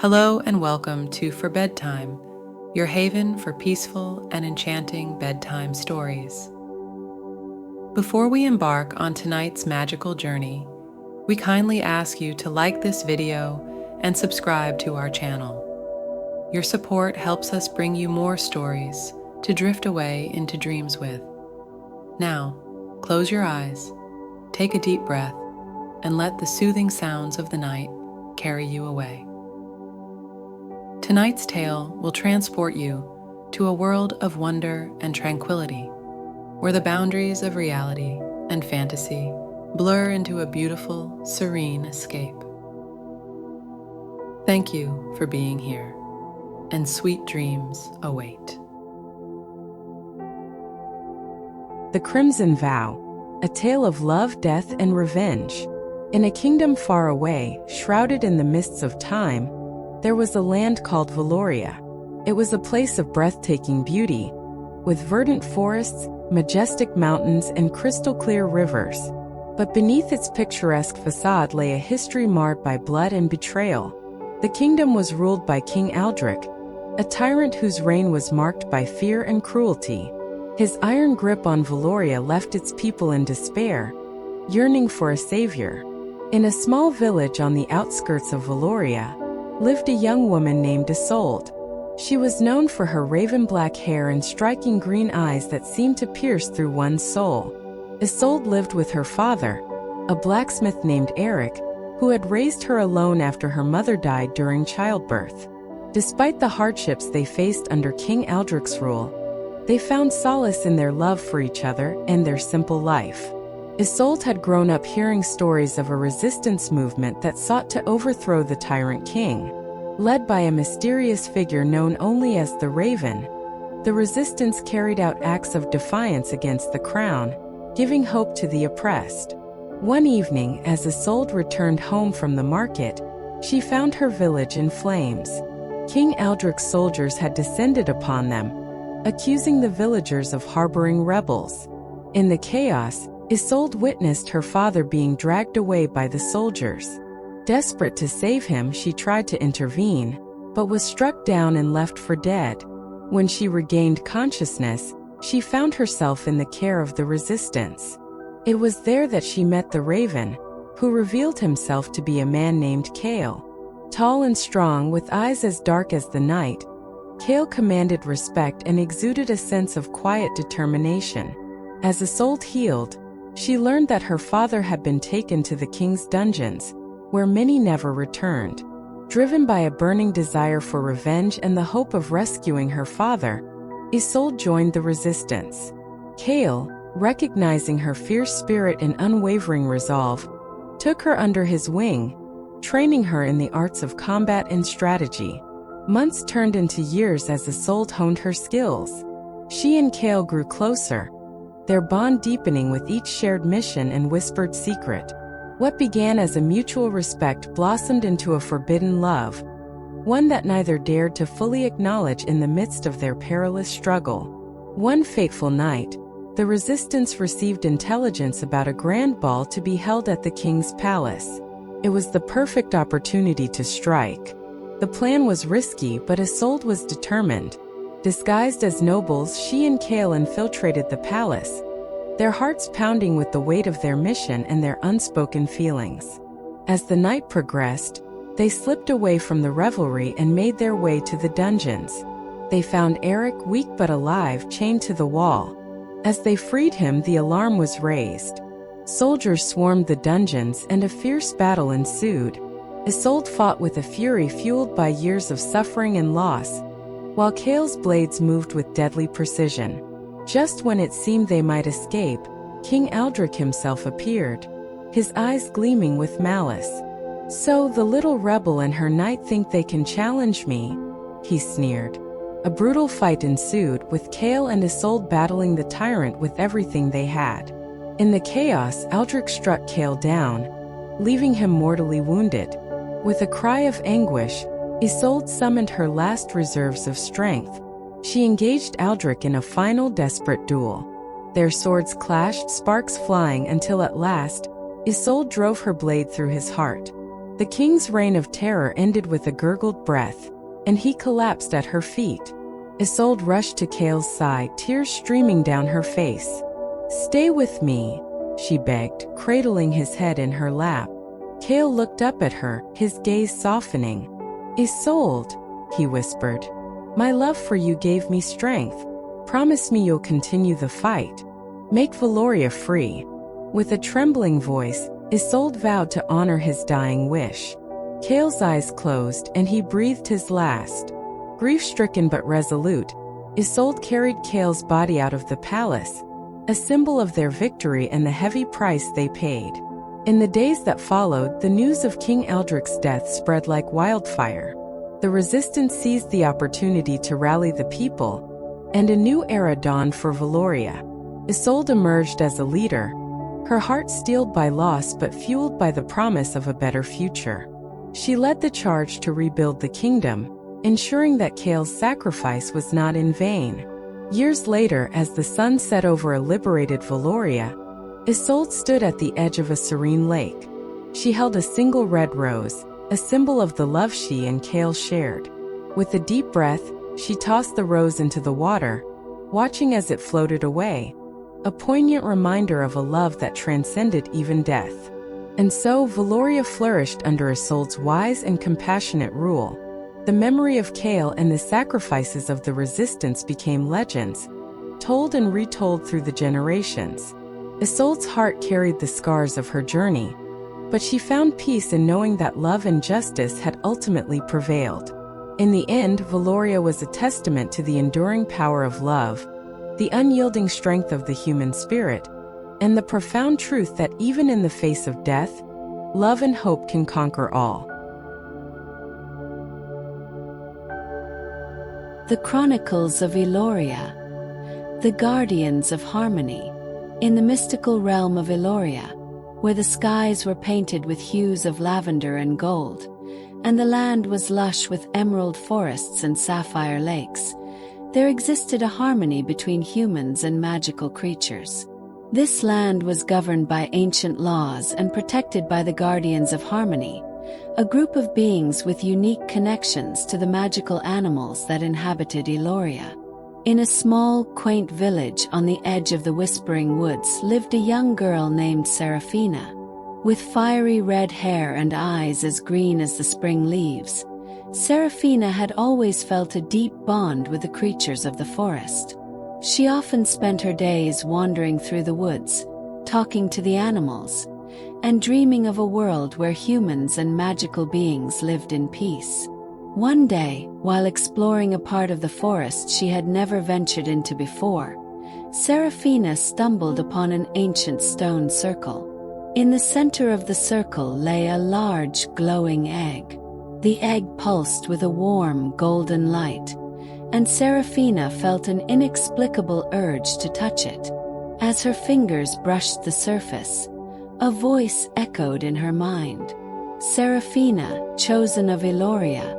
Hello and welcome to For Bedtime, your haven for peaceful and enchanting bedtime stories. Before we embark on tonight's magical journey, we kindly ask you to like this video and subscribe to our channel. Your support helps us bring you more stories to drift away into dreams with. Now, close your eyes, take a deep breath, and let the soothing sounds of the night carry you away. Tonight's tale will transport you to a world of wonder and tranquility, where the boundaries of reality and fantasy blur into a beautiful, serene escape. Thank you for being here, and sweet dreams await. The Crimson Vow, a tale of love, death, and revenge. In a kingdom far away, shrouded in the mists of time, there was a land called Valoria. It was a place of breathtaking beauty, with verdant forests, majestic mountains, and crystal-clear rivers. But beneath its picturesque facade lay a history marred by blood and betrayal. The kingdom was ruled by King Aldrich, a tyrant whose reign was marked by fear and cruelty. His iron grip on Valoria left its people in despair, yearning for a savior. In a small village on the outskirts of Valoria, lived a young woman named Isolde. She was known for her raven-black hair and striking green eyes that seemed to pierce through one's soul. Isolde lived with her father, a blacksmith named Eric, who had raised her alone after her mother died during childbirth. Despite the hardships they faced under King Aldrich's rule, they found solace in their love for each other and their simple life. Isolde had grown up hearing stories of a resistance movement that sought to overthrow the tyrant king. Led by a mysterious figure known only as the Raven, the resistance carried out acts of defiance against the crown, giving hope to the oppressed. One evening, as Isolde returned home from the market, she found her village in flames. King Aldrich's soldiers had descended upon them, accusing the villagers of harboring rebels. In the chaos, Isolde witnessed her father being dragged away by the soldiers. Desperate to save him, she tried to intervene, but was struck down and left for dead. When she regained consciousness, she found herself in the care of the resistance. It was there that she met the Raven, who revealed himself to be a man named Kale. Tall and strong, with eyes as dark as the night, Kale commanded respect and exuded a sense of quiet determination. As Isolde healed, she learned that her father had been taken to the king's dungeons, where many never returned. Driven by a burning desire for revenge and the hope of rescuing her father, Isolde joined the resistance. Kale, recognizing her fierce spirit and unwavering resolve, took her under his wing, training her in the arts of combat and strategy. Months turned into years as Isolde honed her skills. She and Kale grew closer, their bond deepening with each shared mission and whispered secret. What began as a mutual respect blossomed into a forbidden love, one that neither dared to fully acknowledge in the midst of their perilous struggle. One fateful night, the resistance received intelligence about a grand ball to be held at the king's palace. It was the perfect opportunity to strike. The plan was risky, but Isolde was determined. Disguised as nobles, she and Kale infiltrated the palace, their hearts pounding with the weight of their mission and their unspoken feelings. As the night progressed, they slipped away from the revelry and made their way to the dungeons. They found Eric, weak but alive, chained to the wall. As they freed him, the alarm was raised. Soldiers swarmed the dungeons and a fierce battle ensued. Isolde fought with a fury fueled by years of suffering and loss, while Kale's blades moved with deadly precision. Just when it seemed they might escape, King Aldrich himself appeared, his eyes gleaming with malice. "So the little rebel and her knight think they can challenge me?" he sneered. A brutal fight ensued, with Kale and Isolde battling the tyrant with everything they had. In the chaos, Aldrich struck Kale down, leaving him mortally wounded. With a cry of anguish, Isolde summoned her last reserves of strength. She engaged Aldrich in a final desperate duel. Their swords clashed, sparks flying, until at last, Isolde drove her blade through his heart. The king's reign of terror ended with a gurgled breath, and he collapsed at her feet. Isolde rushed to Kale's side, tears streaming down her face. "Stay with me," she begged, cradling his head in her lap. Kale looked up at her, his gaze softening. "Isolde," he whispered, "my love for you gave me strength. Promise me you'll continue the fight. Make Valoria free." With a trembling voice, Isolde vowed to honor his dying wish. Kale's eyes closed, and he breathed his last. Grief-stricken but resolute, Isolde carried Kale's body out of the palace, a symbol of their victory and the heavy price they paid. In the days that followed, the news of King Eldric's death spread like wildfire. The resistance seized the opportunity to rally the people, and a new era dawned for Valoria. Isolde emerged as a leader, her heart steeled by loss but fueled by the promise of a better future. She led the charge to rebuild the kingdom, ensuring that Kale's sacrifice was not in vain. Years later, as the sun set over a liberated Valoria, Isolde stood at the edge of a serene lake. She held a single red rose, a symbol of the love she and Kale shared. With a deep breath, she tossed the rose into the water, watching as it floated away, a poignant reminder of a love that transcended even death. And so Valoria flourished under Isolde's wise and compassionate rule. The memory of Kale and the sacrifices of the resistance became legends, told and retold through the generations. Isolde's heart carried the scars of her journey, but she found peace in knowing that love and justice had ultimately prevailed. In the end, Valoria was a testament to the enduring power of love, the unyielding strength of the human spirit, and the profound truth that even in the face of death, love and hope can conquer all. The Chronicles of Eloria, the Guardians of Harmony. In the mystical realm of Eloria, where the skies were painted with hues of lavender and gold, and the land was lush with emerald forests and sapphire lakes, there existed a harmony between humans and magical creatures. This land was governed by ancient laws and protected by the Guardians of Harmony, a group of beings with unique connections to the magical animals that inhabited Eloria. In a small, quaint village on the edge of the Whispering Woods lived a young girl named Seraphina. With fiery red hair and eyes as green as the spring leaves, Seraphina had always felt a deep bond with the creatures of the forest. She often spent her days wandering through the woods, talking to the animals, and dreaming of a world where humans and magical beings lived in peace. One day, while exploring a part of the forest she had never ventured into before, Seraphina stumbled upon an ancient stone circle. In the center of the circle lay a large, glowing egg. The egg pulsed with a warm, golden light, and Seraphina felt an inexplicable urge to touch it. As her fingers brushed the surface, a voice echoed in her mind. "Seraphina, chosen of Eloria,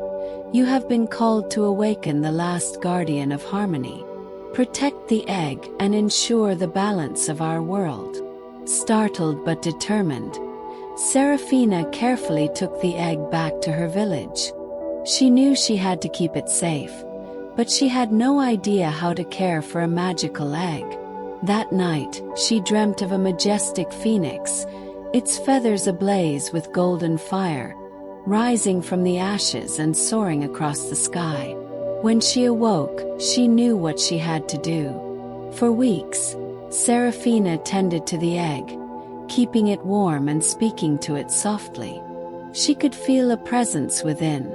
you have been called to awaken the last guardian of harmony. Protect the egg and ensure the balance of our world." Startled but determined, Seraphina carefully took the egg back to her village. She knew she had to keep it safe, but she had no idea how to care for a magical egg. That night, she dreamt of a majestic phoenix, its feathers ablaze with golden fire, rising from the ashes and soaring across the sky. When she awoke, she knew what she had to do. For weeks, Seraphina tended to the egg, keeping it warm and speaking to it softly. She could feel a presence within,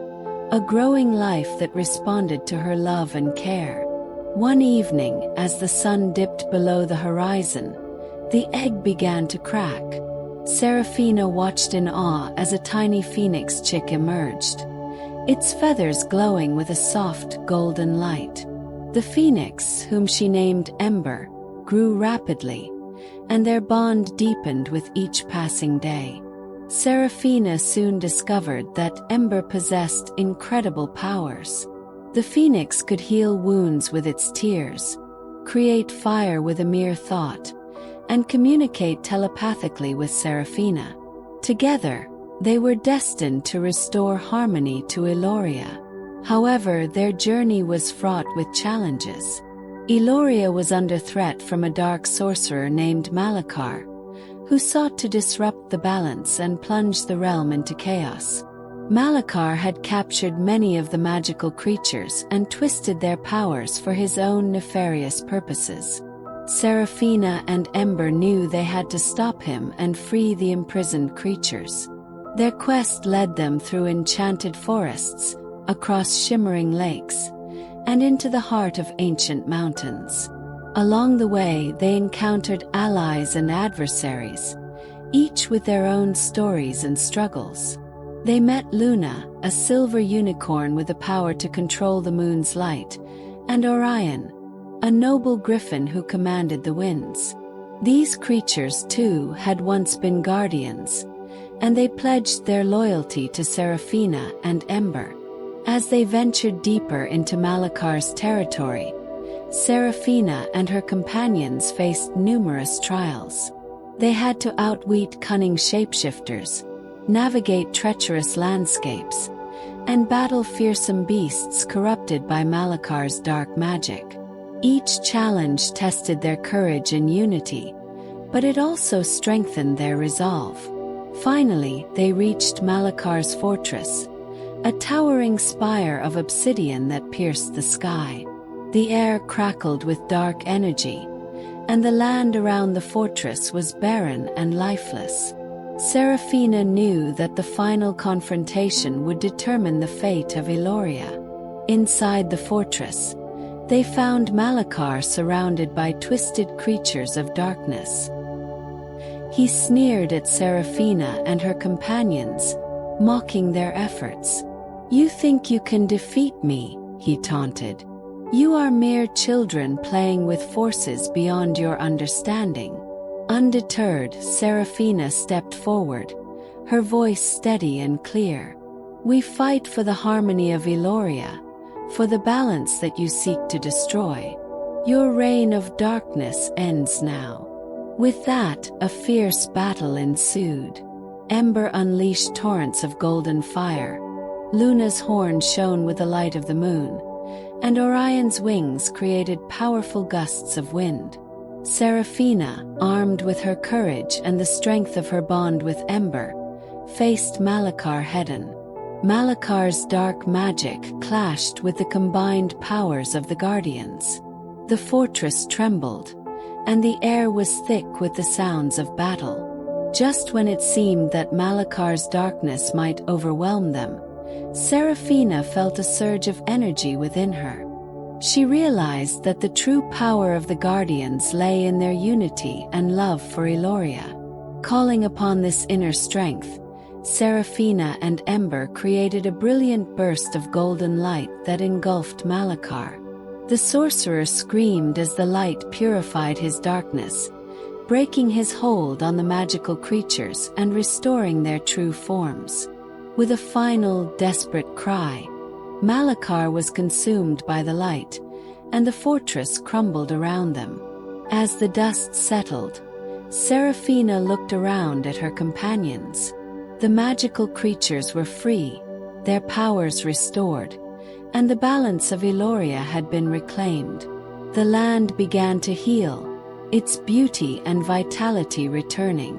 a growing life that responded to her love and care. One evening, as the sun dipped below the horizon, the egg began to crack. Seraphina watched in awe as a tiny phoenix chick emerged, its feathers glowing with a soft, golden light. The phoenix, whom she named Ember, grew rapidly, and their bond deepened with each passing day. Seraphina soon discovered that Ember possessed incredible powers. The phoenix could heal wounds with its tears, create fire with a mere thought, and communicate telepathically with Seraphina. Together, They were destined to restore harmony to Eloria. However, their journey was fraught with challenges. Eloria was under threat from a dark sorcerer named Malakar, who sought to disrupt the balance and plunge the realm into chaos. Malakar had captured many of the magical creatures and twisted their powers for his own nefarious purposes. Seraphina and Ember knew they had to stop him and free the imprisoned creatures. Their quest led them through enchanted forests, across shimmering lakes, and into the heart of ancient mountains. Along the way, they encountered allies and adversaries, each with their own stories and struggles. They met Luna, a silver unicorn with the power to control the moon's light, and Orion, a noble griffin who commanded the winds. These creatures, too, had once been guardians, and they pledged their loyalty to Seraphina and Ember. As they ventured deeper into Malakar's territory, Seraphina and her companions faced numerous trials. They had to outwit cunning shapeshifters, navigate treacherous landscapes, and battle fearsome beasts corrupted by Malakar's dark magic. Each challenge tested their courage and unity, but it also strengthened their resolve. Finally, they reached Malakar's fortress, a towering spire of obsidian that pierced the sky. The air crackled with dark energy, and the land around the fortress was barren and lifeless. Seraphina knew that the final confrontation would determine the fate of Eloria. Inside the fortress, they found Malakar surrounded by twisted creatures of darkness. He sneered at Seraphina and her companions, mocking their efforts. "You think you can defeat me?" he taunted. "You are mere children playing with forces beyond your understanding." Undeterred, Seraphina stepped forward, her voice steady and clear. "We fight for the harmony of Eloria, for the balance that you seek to destroy. Your reign of darkness ends now." With that, a fierce battle ensued. Ember unleashed torrents of golden fire. Luna's horn shone with the light of the moon, and Orion's wings created powerful gusts of wind. Seraphina, armed with her courage and the strength of her bond with Ember, faced Malakar head-on. Malakar's dark magic clashed with the combined powers of the Guardians. The fortress trembled, and the air was thick with the sounds of battle. Just when it seemed that Malakar's darkness might overwhelm them, Seraphina felt a surge of energy within her. She realized that the true power of the Guardians lay in their unity and love for Eloria. Calling upon this inner strength, Seraphina and Ember created a brilliant burst of golden light that engulfed Malakar. The sorcerer screamed as the light purified his darkness, breaking his hold on the magical creatures and restoring their true forms. With a final, desperate cry, Malakar was consumed by the light, and the fortress crumbled around them. As the dust settled, Seraphina looked around at her companions. The magical creatures were free, their powers restored, and the balance of Eloria had been reclaimed. The land began to heal, its beauty and vitality returning.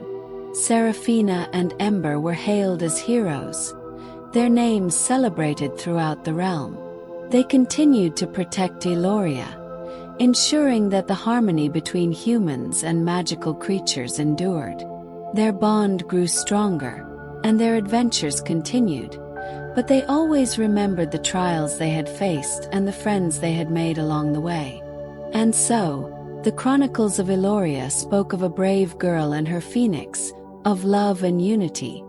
Seraphina and Ember were hailed as heroes, their names celebrated throughout the realm. They continued to protect Eloria, ensuring that the harmony between humans and magical creatures endured. Their bond grew stronger, and their adventures continued, but they always remembered the trials they had faced and the friends they had made along the way. And so, the Chronicles of Eloria spoke of a brave girl and her phoenix, of love and unity,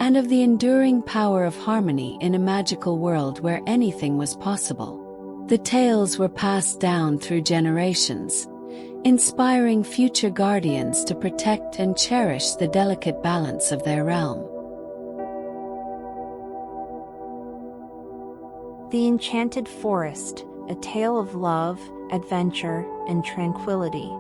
and of the enduring power of harmony in a magical world where anything was possible. The tales were passed down through generations, inspiring future guardians to protect and cherish the delicate balance of their realm. The Enchanted Forest, a tale of love, adventure, and tranquility.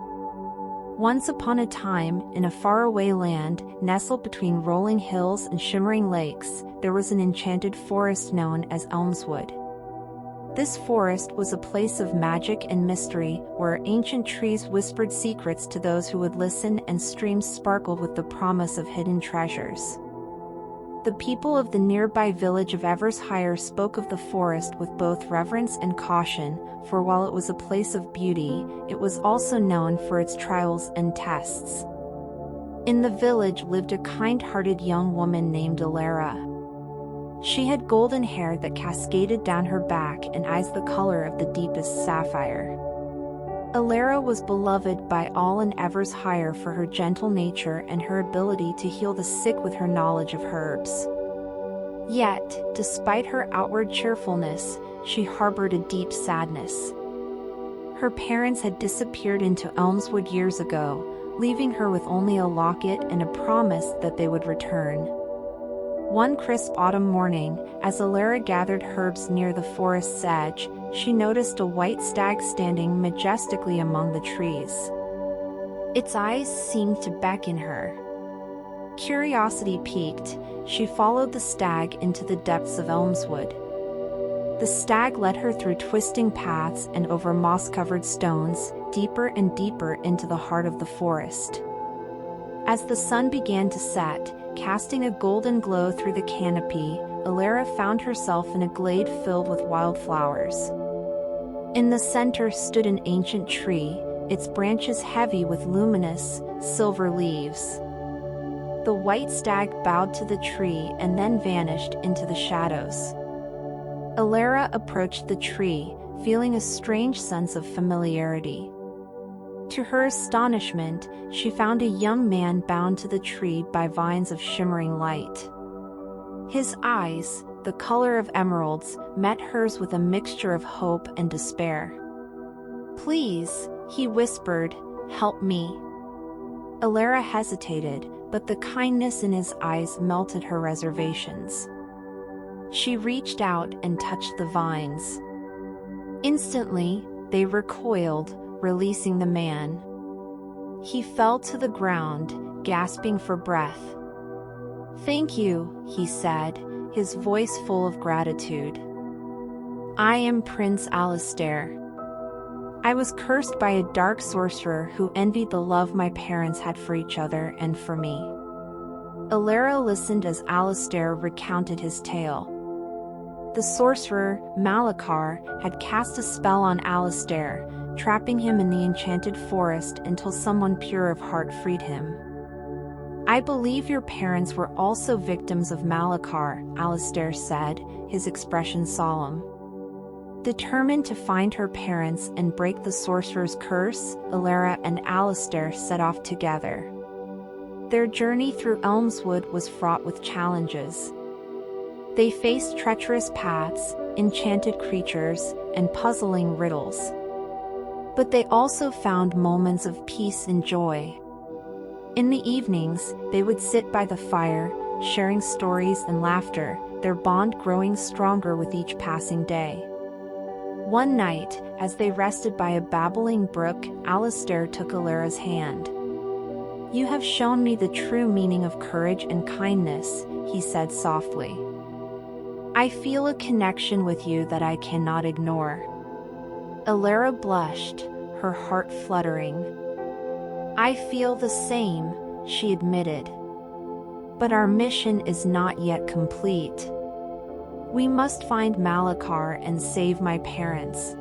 Once upon a time, in a faraway land, nestled between rolling hills and shimmering lakes, there was an enchanted forest known as Elmswood. This forest was a place of magic and mystery, where ancient trees whispered secrets to those who would listen and streams sparkled with the promise of hidden treasures. The people of the nearby village of Evershire spoke of the forest with both reverence and caution, for while it was a place of beauty, it was also known for its trials and tests. In the village lived a kind-hearted young woman named Alara. She had golden hair that cascaded down her back and eyes the color of the deepest sapphire. Alara was beloved by all in Evershire for her gentle nature and her ability to heal the sick with her knowledge of herbs. Yet, despite her outward cheerfulness, she harbored a deep sadness. Her parents had disappeared into Elmswood years ago, leaving her with only a locket and a promise that they would return. One crisp autumn morning, as Alara gathered herbs near the forest's edge, she noticed a white stag standing majestically among the trees. Its eyes seemed to beckon her. Curiosity piqued, she followed the stag into the depths of Elmswood. The stag led her through twisting paths and over moss-covered stones, deeper and deeper into the heart of the forest. As the sun began to set, casting a golden glow through the canopy, Alara found herself in a glade filled with wildflowers. In the center stood an ancient tree, its branches heavy with luminous, silver leaves. The white stag bowed to the tree and then vanished into the shadows. Alara approached the tree, feeling a strange sense of familiarity. To her astonishment, she found a young man bound to the tree by vines of shimmering light. His eyes, the color of emeralds, met hers with a mixture of hope and despair. "Please," he whispered, "help me." Alara hesitated, but the kindness in his eyes melted her reservations. She reached out and touched the vines. Instantly, they recoiled, releasing the man. He fell to the ground, gasping for breath. "Thank you," he said, his voice full of gratitude. "I am Prince Alistair. I was cursed by a dark sorcerer who envied the love my parents had for each other and for me." Alara listened as Alistair recounted his tale. The sorcerer, Malachar, had cast a spell on Alistair, trapping him in the enchanted forest until someone pure of heart freed him. "I believe your parents were also victims of Malachar," Alistair said, his expression solemn. Determined to find her parents and break the sorcerer's curse, Alara and Alistair set off together. Their journey through Elmswood was fraught with challenges. They faced treacherous paths, enchanted creatures, and puzzling riddles. But they also found moments of peace and joy. In the evenings, they would sit by the fire, sharing stories and laughter, their bond growing stronger with each passing day. One night, as they rested by a babbling brook, Alistair took Alara's hand. "You have shown me the true meaning of courage and kindness," he said softly. "I feel a connection with you that I cannot ignore." Alara blushed, her heart fluttering. "I feel the same," she admitted. "But our mission is not yet complete. We must find Malachar and save my parents."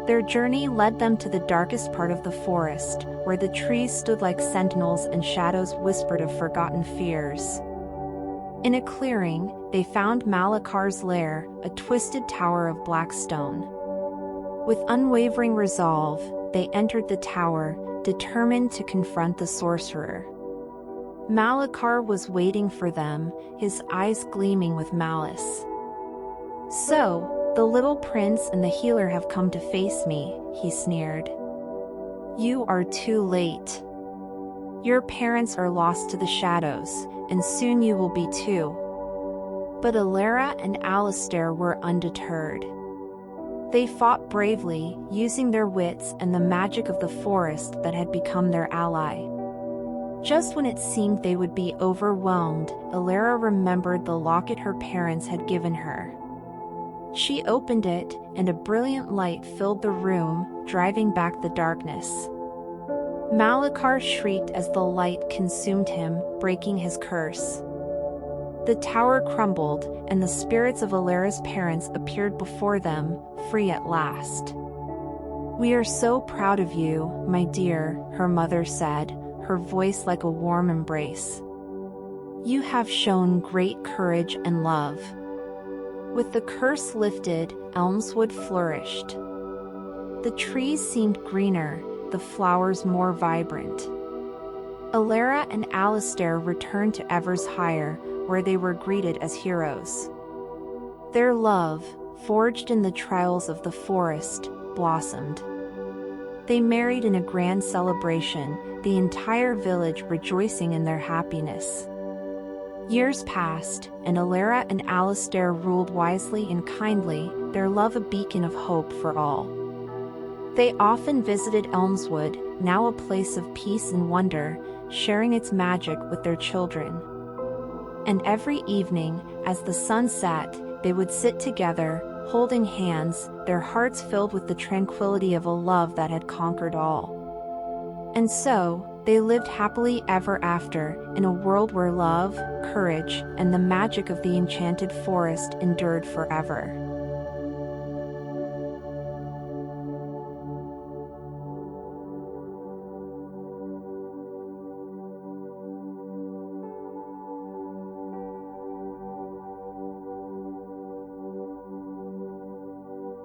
Their journey led them to the darkest part of the forest, where the trees stood like sentinels and shadows whispered of forgotten fears. In a clearing, they found Malachar's lair, a twisted tower of black stone. With unwavering resolve, they entered the tower, determined to confront the sorcerer. Malachar was waiting for them, his eyes gleaming with malice. "So, the little prince and the healer have come to face me," he sneered. "You are too late. Your parents are lost to the shadows, and soon you will be too." But Alara and Alistair were undeterred. They fought bravely, using their wits and the magic of the forest that had become their ally. Just when it seemed they would be overwhelmed, Alara remembered the locket her parents had given her. She opened it, and a brilliant light filled the room, driving back the darkness. Malachar shrieked as the light consumed him, breaking his curse. The tower crumbled, and the spirits of Alara's parents appeared before them, free at last. "We are so proud of you, my dear," her mother said, her voice like a warm embrace. "You have shown great courage and love." With the curse lifted, Elmswood flourished. The trees seemed greener, the flowers more vibrant. Alara and Alistair returned to Evershire, where they were greeted as heroes. Their love, forged in the trials of the forest, blossomed. They married in a grand celebration, the entire village rejoicing in their happiness. Years passed, and Alara and Alistair ruled wisely and kindly, their love a beacon of hope for all. They often visited Elmswood, now a place of peace and wonder, sharing its magic with their children. And every evening, as the sun set, they would sit together, holding hands, their hearts filled with the tranquility of a love that had conquered all. And so, they lived happily ever after, in a world where love, courage, and the magic of the enchanted forest endured forever.